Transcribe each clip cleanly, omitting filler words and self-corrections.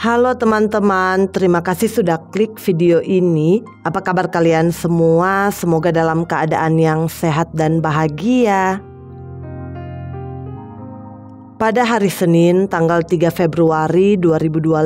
Halo teman-teman, terima kasih sudah klik video ini. Apa kabar kalian semua? Semoga dalam keadaan yang sehat dan bahagia. Pada hari Senin tanggal 3 Februari 2025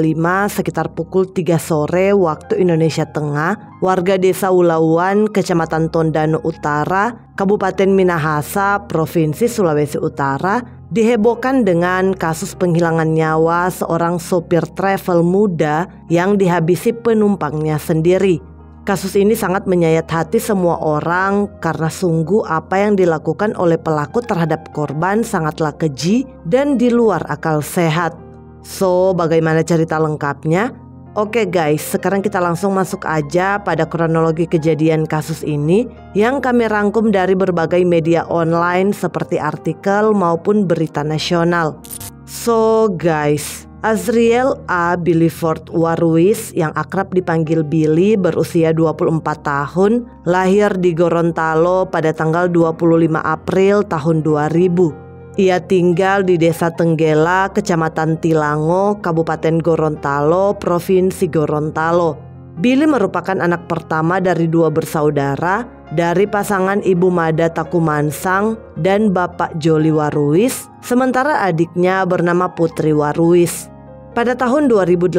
sekitar pukul 3 sore waktu Indonesia Tengah, warga desa Ulauan, Kecamatan Tondano Utara, Kabupaten Minahasa, Provinsi Sulawesi Utara, dihebohkan dengan kasus penghilangan nyawa seorang sopir travel muda yang dihabisi penumpangnya sendiri. Kasus ini sangat menyayat hati semua orang karena sungguh apa yang dilakukan oleh pelaku terhadap korban sangatlah keji dan di luar akal sehat. So, bagaimana cerita lengkapnya? Oke guys, sekarang kita langsung masuk aja pada kronologi kejadian kasus ini yang kami rangkum dari berbagai media online seperti artikel maupun berita nasional. So guys, Azriel A. Billyford Waruis yang akrab dipanggil Billy berusia 24 tahun, lahir di Gorontalo pada tanggal 25 April tahun 2000. Ia tinggal di Desa Tenggela, Kecamatan Tilango, Kabupaten Gorontalo, Provinsi Gorontalo. Billy merupakan anak pertama dari dua bersaudara dari pasangan Ibu Mada Takumansang dan Bapak Joli Waruis, sementara adiknya bernama Putri Waruis. Pada tahun 2018,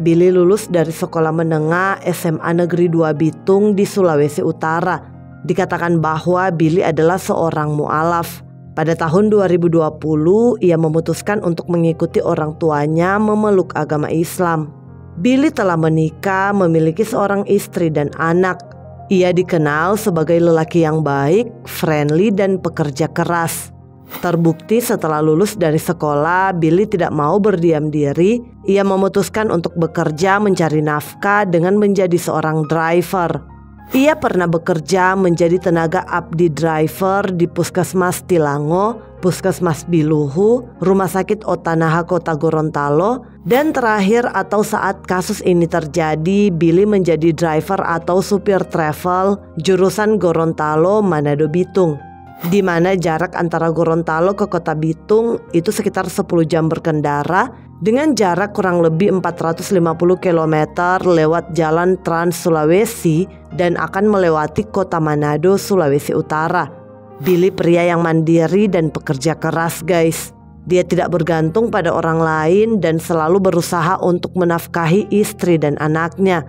Billy lulus dari sekolah menengah SMA Negeri 2 Bitung di Sulawesi Utara. Dikatakan bahwa Billy adalah seorang mu'alaf. Pada tahun 2020, ia memutuskan untuk mengikuti orang tuanya memeluk agama Islam. Billy telah menikah, memiliki seorang istri dan anak. Ia dikenal sebagai lelaki yang baik, friendly, dan pekerja keras. Terbukti setelah lulus dari sekolah, Billy tidak mau berdiam diri. Ia memutuskan untuk bekerja mencari nafkah dengan menjadi seorang driver. Ia pernah bekerja menjadi tenaga abdi driver di Puskesmas Tilango, Puskesmas Biluhu, Rumah Sakit Otanaha Kota Gorontalo, dan terakhir atau saat kasus ini terjadi, Billy menjadi driver atau supir travel jurusan Gorontalo Manado Bitung, di mana jarak antara Gorontalo ke Kota Bitung itu sekitar 10 jam berkendara dengan jarak kurang lebih 450 km lewat jalan Trans Sulawesi dan akan melewati Kota Manado, Sulawesi Utara. Billy pria yang mandiri dan pekerja keras guys. Dia tidak bergantung pada orang lain dan selalu berusaha untuk menafkahi istri dan anaknya.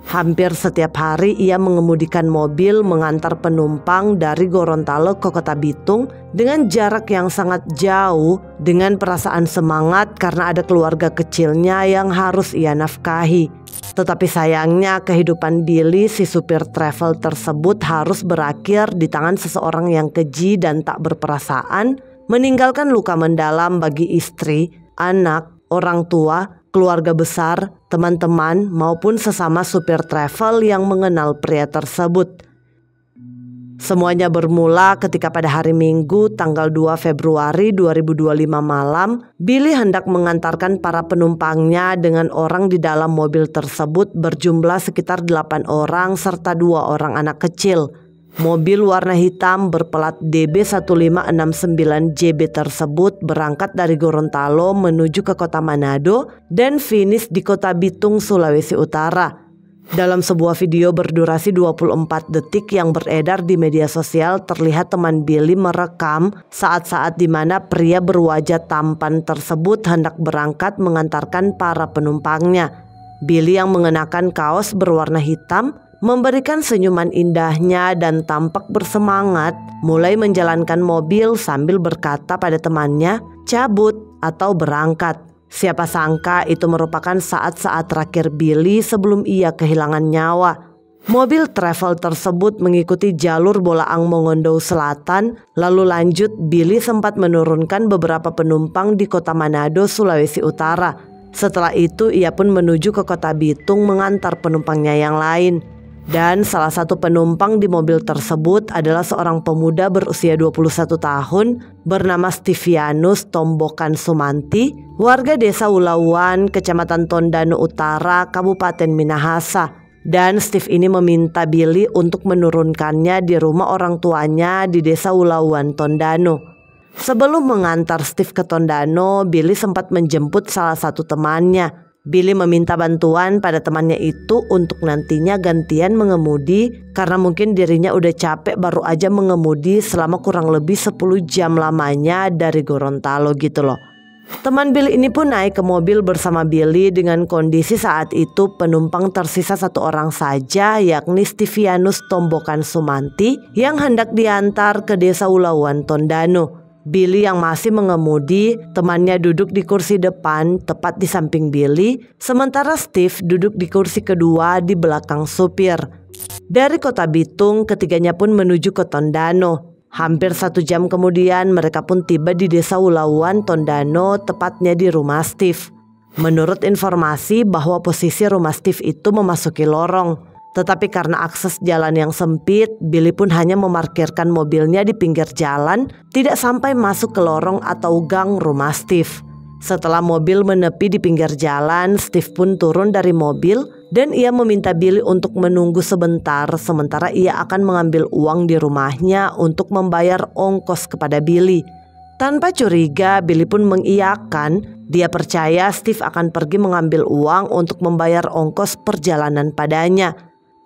Hampir setiap hari ia mengemudikan mobil mengantar penumpang dari Gorontalo ke Kota Bitung dengan jarak yang sangat jauh dengan perasaan semangat karena ada keluarga kecilnya yang harus ia nafkahi. Tetapi sayangnya kehidupan Billy si supir travel tersebut harus berakhir di tangan seseorang yang keji dan tak berperasaan, meninggalkan luka mendalam bagi istri, anak, orang tua, keluarga besar, teman-teman maupun sesama supir travel yang mengenal pria tersebut. Semuanya bermula ketika pada hari Minggu tanggal 2 Februari 2025 malam, Billy hendak mengantarkan para penumpangnya dengan orang di dalam mobil tersebut berjumlah sekitar 8 orang serta 2 orang anak kecil. Mobil warna hitam berplat DB1569JB tersebut berangkat dari Gorontalo menuju ke Kota Manado dan finish di Kota Bitung, Sulawesi Utara. Dalam sebuah video berdurasi 24 detik yang beredar di media sosial, terlihat teman Billy merekam saat-saat di mana pria berwajah tampan tersebut hendak berangkat mengantarkan para penumpangnya. Billy yang mengenakan kaos berwarna hitam memberikan senyuman indahnya dan tampak bersemangat mulai menjalankan mobil sambil berkata pada temannya, "Cabut atau berangkat." Siapa sangka itu merupakan saat-saat terakhir Billy sebelum ia kehilangan nyawa. Mobil travel tersebut mengikuti jalur Bolaang Mongondo Selatan, lalu lanjut Billy sempat menurunkan beberapa penumpang di Kota Manado, Sulawesi Utara. Setelah itu ia pun menuju ke Kota Bitung mengantar penumpangnya yang lain. Dan salah satu penumpang di mobil tersebut adalah seorang pemuda berusia 21 tahun bernama Stivianus Tombokan Sumanti, warga desa Ulauan, Kecamatan Tondano Utara, Kabupaten Minahasa. Dan Steve ini meminta Billy untuk menurunkannya di rumah orang tuanya di desa Ulauan, Tondano. Sebelum mengantar Steve ke Tondano, Billy sempat menjemput salah satu temannya. Billy meminta bantuan pada temannya itu untuk nantinya gantian mengemudi karena mungkin dirinya udah capek baru aja mengemudi selama kurang lebih 10 jam lamanya dari Gorontalo gitu loh. Teman Billy ini pun naik ke mobil bersama Billy dengan kondisi saat itu penumpang tersisa 1 orang saja, yakni Stivianus Tombokan Sumanti yang hendak diantar ke Desa Ulauan Tondano. Billy yang masih mengemudi, temannya duduk di kursi depan tepat di samping Billy, sementara Steve duduk di kursi kedua di belakang supir. Dari Kota Bitung, ketiganya pun menuju ke Tondano. Hampir 1 jam kemudian mereka pun tiba di Desa Ulauan Tondano, tepatnya di rumah Steve. Menurut informasi bahwa posisi rumah Steve itu memasuki lorong, tetapi karena akses jalan yang sempit, Billy pun hanya memarkirkan mobilnya di pinggir jalan, tidak sampai masuk ke lorong atau gang rumah Steve. Setelah mobil menepi di pinggir jalan, Steve pun turun dari mobil dan ia meminta Billy untuk menunggu sebentar sementara ia akan mengambil uang di rumahnya untuk membayar ongkos kepada Billy. Tanpa curiga, Billy pun mengiyakan. Dia percaya Steve akan pergi mengambil uang untuk membayar ongkos perjalanan padanya.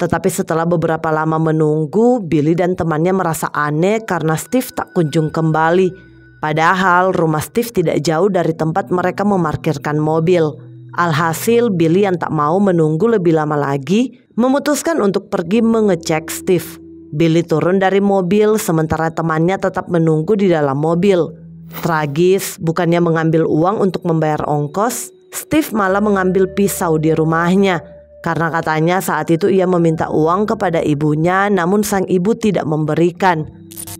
Tetapi setelah beberapa lama menunggu, Billy dan temannya merasa aneh karena Steve tak kunjung kembali. Padahal rumah Steve tidak jauh dari tempat mereka memarkirkan mobil. Alhasil Billy yang tak mau menunggu lebih lama lagi memutuskan untuk pergi mengecek Steve. Billy turun dari mobil sementara temannya tetap menunggu di dalam mobil. Tragis, bukannya mengambil uang untuk membayar ongkos, Steve malah mengambil pisau di rumahnya. Karena katanya saat itu ia meminta uang kepada ibunya namun sang ibu tidak memberikan.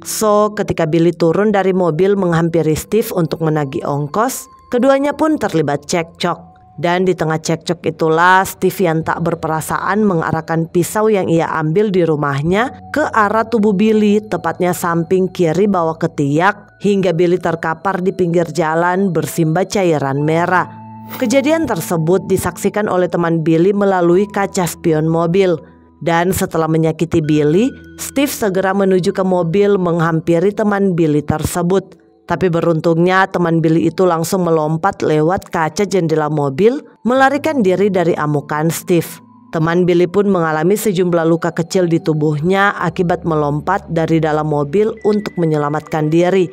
So, ketika Billy turun dari mobil menghampiri Steve untuk menagih ongkos, keduanya pun terlibat cekcok. Dan di tengah cekcok itulah Steve yang tak berperasaan mengarahkan pisau yang ia ambil di rumahnya ke arah tubuh Billy, tepatnya samping kiri bawah ketiak, hingga Billy terkapar di pinggir jalan bersimbah cairan merah. Kejadian tersebut disaksikan oleh teman Billy melalui kaca spion mobil. Dan setelah menyakiti Billy, Steve segera menuju ke mobil menghampiri teman Billy tersebut. Tapi beruntungnya teman Billy itu langsung melompat lewat kaca jendela mobil, melarikan diri dari amukan Steve. Teman Billy pun mengalami sejumlah luka kecil di tubuhnya akibat melompat dari dalam mobil untuk menyelamatkan diri.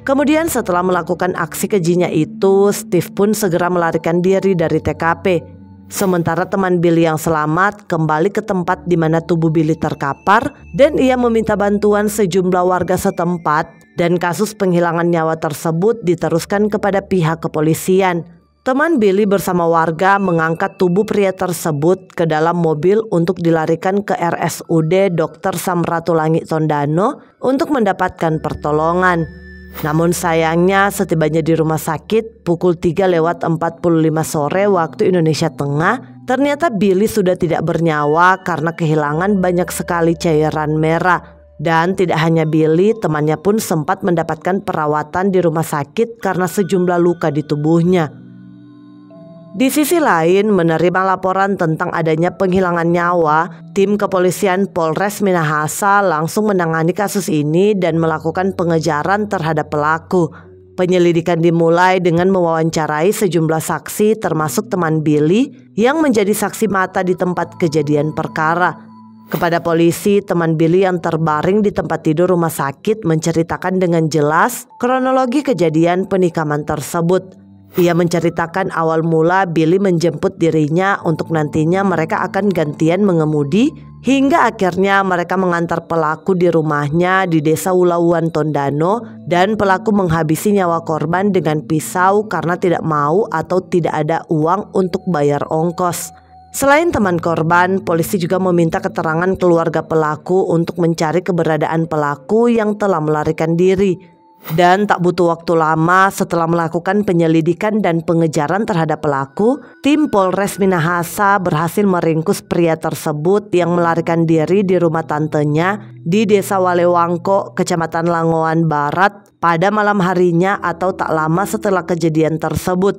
Kemudian setelah melakukan aksi kejinya itu, Steve pun segera melarikan diri dari TKP. Sementara teman Billy yang selamat kembali ke tempat di mana tubuh Billy terkapar dan ia meminta bantuan sejumlah warga setempat dan kasus penghilangan nyawa tersebut diteruskan kepada pihak kepolisian. Teman Billy bersama warga mengangkat tubuh pria tersebut ke dalam mobil untuk dilarikan ke RSUD Dr. Samratulangi Tondano untuk mendapatkan pertolongan. Namun sayangnya setibanya di rumah sakit pukul 3:45 sore waktu Indonesia Tengah, ternyata Billy sudah tidak bernyawa karena kehilangan banyak sekali cairan merah. Dan tidak hanya Billy, temannya pun sempat mendapatkan perawatan di rumah sakit karena sejumlah luka di tubuhnya. Di sisi lain, menerima laporan tentang adanya penghilangan nyawa, tim kepolisian Polres Minahasa langsung menangani kasus ini dan melakukan pengejaran terhadap pelaku. Penyelidikan dimulai dengan mewawancarai sejumlah saksi termasuk teman Billy yang menjadi saksi mata di tempat kejadian perkara. Kepada polisi, teman Billy yang terbaring di tempat tidur rumah sakit menceritakan dengan jelas kronologi kejadian penikaman tersebut. Ia menceritakan awal mula Billy menjemput dirinya untuk nantinya mereka akan gantian mengemudi hingga akhirnya mereka mengantar pelaku di rumahnya di Desa Ulauan Tondano dan pelaku menghabisi nyawa korban dengan pisau karena tidak mau atau tidak ada uang untuk bayar ongkos. Selain teman korban, polisi juga meminta keterangan keluarga pelaku untuk mencari keberadaan pelaku yang telah melarikan diri. Dan tak butuh waktu lama setelah melakukan penyelidikan dan pengejaran terhadap pelaku, tim Polres Minahasa berhasil meringkus pria tersebut yang melarikan diri di rumah tantenya di Desa Walewangko, Kecamatan Langoan Barat pada malam harinya atau tak lama setelah kejadian tersebut.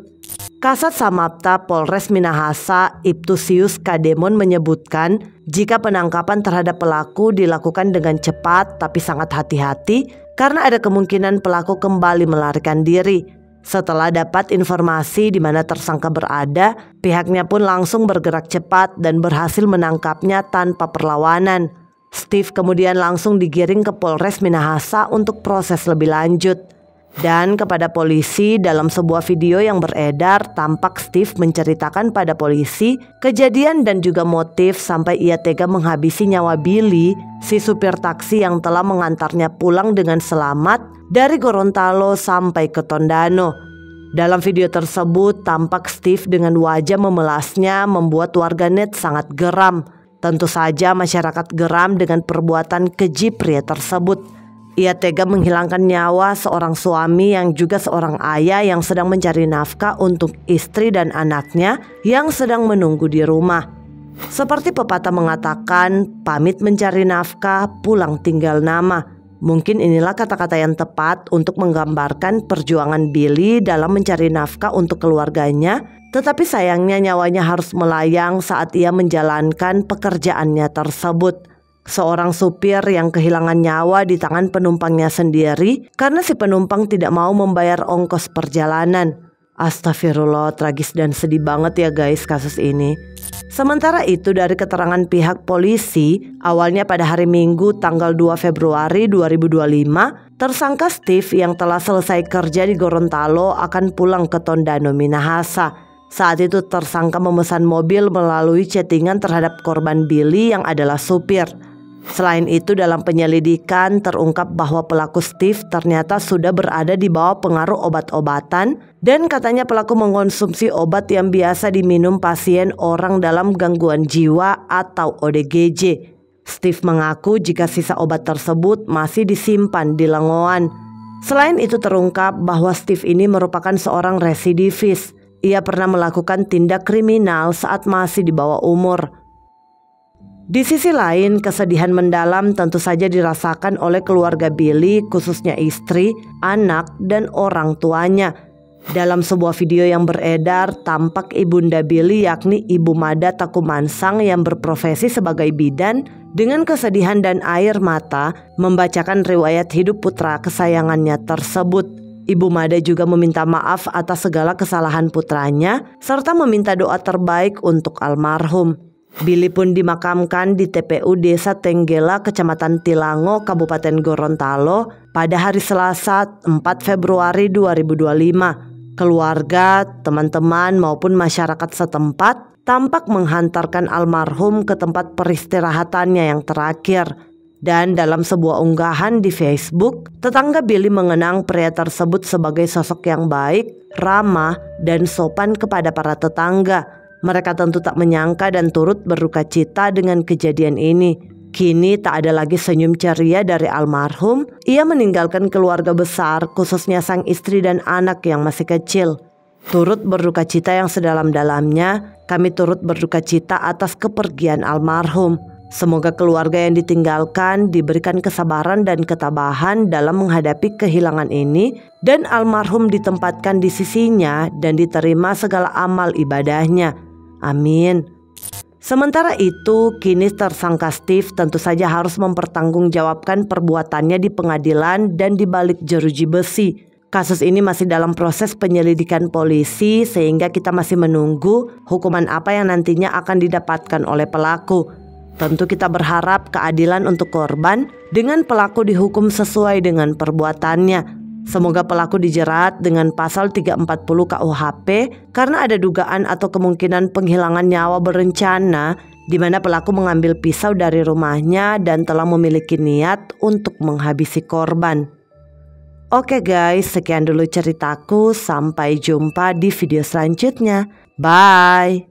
Kasat Samapta Polres Minahasa Ibtusius Kademon menyebutkan jika penangkapan terhadap pelaku dilakukan dengan cepat tapi sangat hati-hati karena ada kemungkinan pelaku kembali melarikan diri. Setelah dapat informasi di mana tersangka berada, pihaknya pun langsung bergerak cepat dan berhasil menangkapnya tanpa perlawanan. Steve kemudian langsung digiring ke Polres Minahasa untuk proses lebih lanjut. Dan kepada polisi, dalam sebuah video yang beredar, tampak Steve menceritakan pada polisi kejadian dan juga motif sampai ia tega menghabisi nyawa Billy, si supir taksi yang telah mengantarnya pulang dengan selamat dari Gorontalo sampai ke Tondano. Dalam video tersebut, tampak Steve dengan wajah memelasnya membuat warganet sangat geram. Tentu saja masyarakat geram dengan perbuatan keji pria tersebut. Ia tega menghilangkan nyawa seorang suami yang juga seorang ayah yang sedang mencari nafkah untuk istri dan anaknya yang sedang menunggu di rumah. Seperti pepatah mengatakan, pamit mencari nafkah, pulang tinggal nama. Mungkin inilah kata-kata yang tepat untuk menggambarkan perjuangan Billy dalam mencari nafkah untuk keluarganya. Tetapi sayangnya nyawanya harus melayang saat ia menjalankan pekerjaannya tersebut. Seorang supir yang kehilangan nyawa di tangan penumpangnya sendiri karena si penumpang tidak mau membayar ongkos perjalanan. Astagfirullah, tragis dan sedih banget ya guys kasus ini. Sementara itu dari keterangan pihak polisi, awalnya pada hari Minggu tanggal 2 Februari 2025, tersangka Steve yang telah selesai kerja di Gorontalo akan pulang ke Tondano Minahasa. Saat itu tersangka memesan mobil melalui chattingan terhadap korban Billy yang adalah supir. Selain itu dalam penyelidikan terungkap bahwa pelaku Steve ternyata sudah berada di bawah pengaruh obat-obatan dan katanya pelaku mengkonsumsi obat yang biasa diminum pasien orang dalam gangguan jiwa atau ODGJ. Steve mengaku jika sisa obat tersebut masih disimpan di lengoan. Selain itu terungkap bahwa Steve ini merupakan seorang residivis. Ia pernah melakukan tindak kriminal saat masih di bawah umur. Di sisi lain, kesedihan mendalam tentu saja dirasakan oleh keluarga Billy, khususnya istri, anak, dan orang tuanya. Dalam sebuah video yang beredar, tampak ibunda Billy yakni Ibu Mada Takumansang yang berprofesi sebagai bidan dengan kesedihan dan air mata membacakan riwayat hidup putra kesayangannya tersebut. Ibu Mada juga meminta maaf atas segala kesalahan putranya serta meminta doa terbaik untuk almarhum. Billy pun dimakamkan di TPU Desa Tenggela, Kecamatan Tilango, Kabupaten Gorontalo pada hari Selasa 4 Februari 2025. Keluarga, teman-teman maupun masyarakat setempat tampak menghantarkan almarhum ke tempat peristirahatannya yang terakhir. Dan dalam sebuah unggahan di Facebook, tetangga Billy mengenang pria tersebut sebagai sosok yang baik, ramah, dan sopan kepada para tetangga. Mereka tentu tak menyangka dan turut berduka cita dengan kejadian ini. Kini tak ada lagi senyum ceria dari almarhum. Ia meninggalkan keluarga besar, khususnya sang istri dan anak yang masih kecil. Turut berduka cita yang sedalam-dalamnya, kami turut berduka cita atas kepergian almarhum. Semoga keluarga yang ditinggalkan diberikan kesabaran dan ketabahan dalam menghadapi kehilangan ini dan almarhum ditempatkan di sisinya dan diterima segala amal ibadahnya. Amin. Sementara itu, kini tersangka Steve tentu saja harus mempertanggungjawabkan perbuatannya di pengadilan dan di balik jeruji besi. Kasus ini masih dalam proses penyelidikan polisi sehingga kita masih menunggu hukuman apa yang nantinya akan didapatkan oleh pelaku. Tentu kita berharap keadilan untuk korban dengan pelaku dihukum sesuai dengan perbuatannya. Semoga pelaku dijerat dengan pasal 340 KUHP karena ada dugaan atau kemungkinan penghilangan nyawa berencana di mana pelaku mengambil pisau dari rumahnya dan telah memiliki niat untuk menghabisi korban. Oke guys, sekian dulu ceritaku. Sampai jumpa di video selanjutnya. Bye.